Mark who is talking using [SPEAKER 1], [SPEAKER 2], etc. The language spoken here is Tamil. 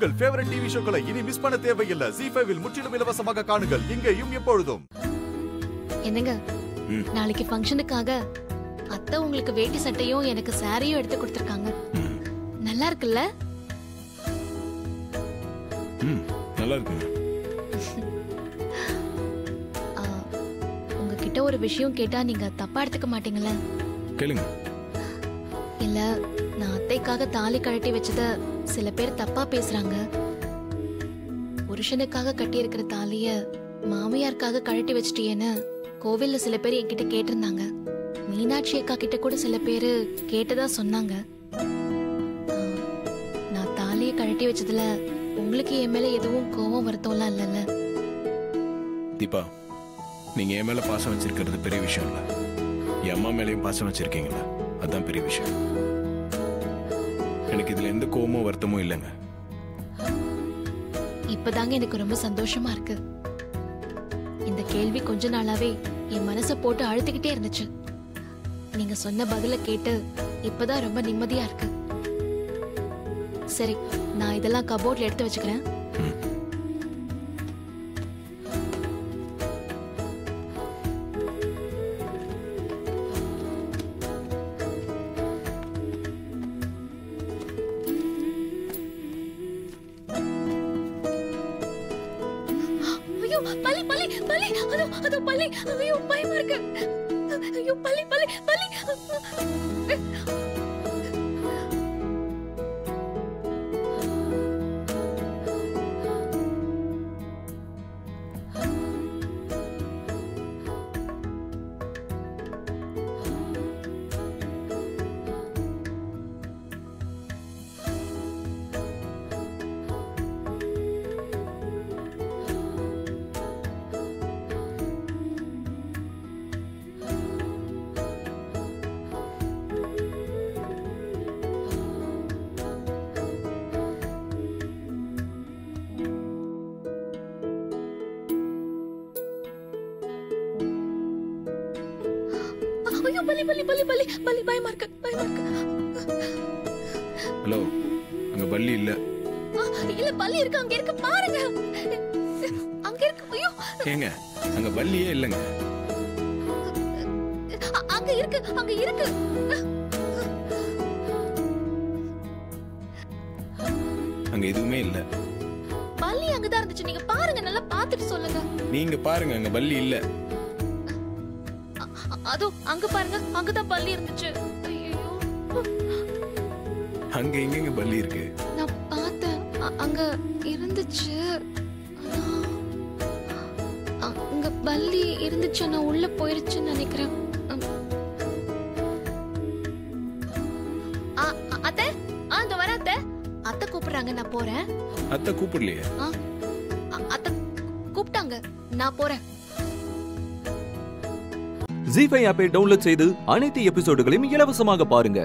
[SPEAKER 1] உங்கள் ஃபேவரட் டிவி ஷோக்களை இனி மிஸ் பண்ண தேவையில்லை. ZEE5 இல் முற்றிலும் இலவசமாக காணுங்கள். இங்கேயும் எப்பொழுதும்.
[SPEAKER 2] என்னங்க, நாளைக்கு ஃபங்க்ஷனுக்காக அத்தை உங்களுக்கு வேட்டி சட்டையும் எனக்கு சாரியும் எடுத்து கொடுத்திருக்காங்க. நல்லா இருக்குல்ல?
[SPEAKER 3] நல்லா இருக்கு.
[SPEAKER 2] உங்ககிட்ட ஒரு விஷயம் கேட்டா நீங்க தப்பா எடுத்துக்க மாட்டீங்கல்ல?
[SPEAKER 3] கேளுங்க.
[SPEAKER 2] இல்ல, நான் அத்தைக்காக தாலி கழட்டி வச்சத சில பேர் தப்பா பேசுறாங்க. புருஷனுக்காக கட்டி இருக்கிற தாலிய மாமியாருக்காக கழட்டி வச்சிட்டியேன்னு கோவில்ல சில பேர் என்கிட்ட கேட்டிருந்தாங்க. மீனாட்சி அக்கா கிட்ட கூட சில பேரு கேட்டதா சொன்னாங்க. நான் தாலிய கழட்டி வச்சதுல உங்களுக்கு என் மேல எதுவும் கோவம் வருத்தம்லாம் இல்லைல்ல?
[SPEAKER 3] தீபா, நீங்க என் மேல பாசம் வச்சிருக்கிறது பெரிய விஷயம் இல்ல. என் அம்மா மேலேயும் பாசம் வச்சிருக்கீங்களா, அதான் பெரிய விஷயம். எனக்கு இதுல எந்த கோவமோ வருத்தமோ இல்லைங்க.
[SPEAKER 2] இப்பதாங்க எனக்கு ரொம்ப சந்தோஷமா இருக்கு. இந்த கேள்வி கொஞ்ச நாளாவே என் மனசை போட்டு அழுத்திக்கிட்டே இருந்துச்சு. நீங்க சொன்ன பதில கேட்டு இப்பதான் ரொம்ப நிம்மதியா இருக்கு. சரி, நான் இதெல்லாம் கபோர்ட்ல எடுத்து வச்சுக்கிறேன். ஐயோ, பல்லி பல்லி பல்லி, அதோ பல்லி. ஐயோ, பயமா இருக்கு. ஐயோ, பல்லி பல்லி பல்லி. ஐயோ, பல்லி பல்லி பல்லி பல்லி பல்லி, பயமா இருக்கு பயமா இருக்கு.
[SPEAKER 3] ஹலோ, அங்க பல்லி இல்ல.
[SPEAKER 2] இல்ல, பல்லி இருக்கு. அங்க இருக்கு பாருங்க. அங்க இருக்கு. ஐயோ,
[SPEAKER 3] ஏங்க, அங்க பல்லியே இல்லங்க.
[SPEAKER 2] அங்க இருக்கு அங்க இருக்கு.
[SPEAKER 3] அங்க எதுவுமே இல்ல.
[SPEAKER 2] பல்லி அங்கதான் இருந்துச்சு. நீங்க பாருங்க, நல்லா பாத்துட்டு சொல்லுங்க.
[SPEAKER 3] நீங்க பாருங்க, அங்க பல்லி இல்ல.
[SPEAKER 2] அதோ அங்க பாருங்க, அங்கதான் பல்லி இருந்துச்சு. ஐயோ,
[SPEAKER 3] அங்க எங்க பல்லி இருக்கு?
[SPEAKER 2] நான் பார்த்தேன், அங்க இருந்துச்சு. அங்க பல்லி இருந்துச்சு, நான் உள்ள போயிருச்சுன்னு நினைக்கிறேன். அத்தை, அந்த வர அத்தை. அத்தை கூப்பிடுறாங்க, நான் போறேன்.
[SPEAKER 3] அத்தை கூப்பிடலையே.
[SPEAKER 2] அத்தை கூப்பிட்டாங்க, நான் போறேன்.
[SPEAKER 4] ZEE5 ஆப்பை டவுன்லோட் செய்து அனைத்து எபிசோடுகளையும் இலவசமாக பாருங்க.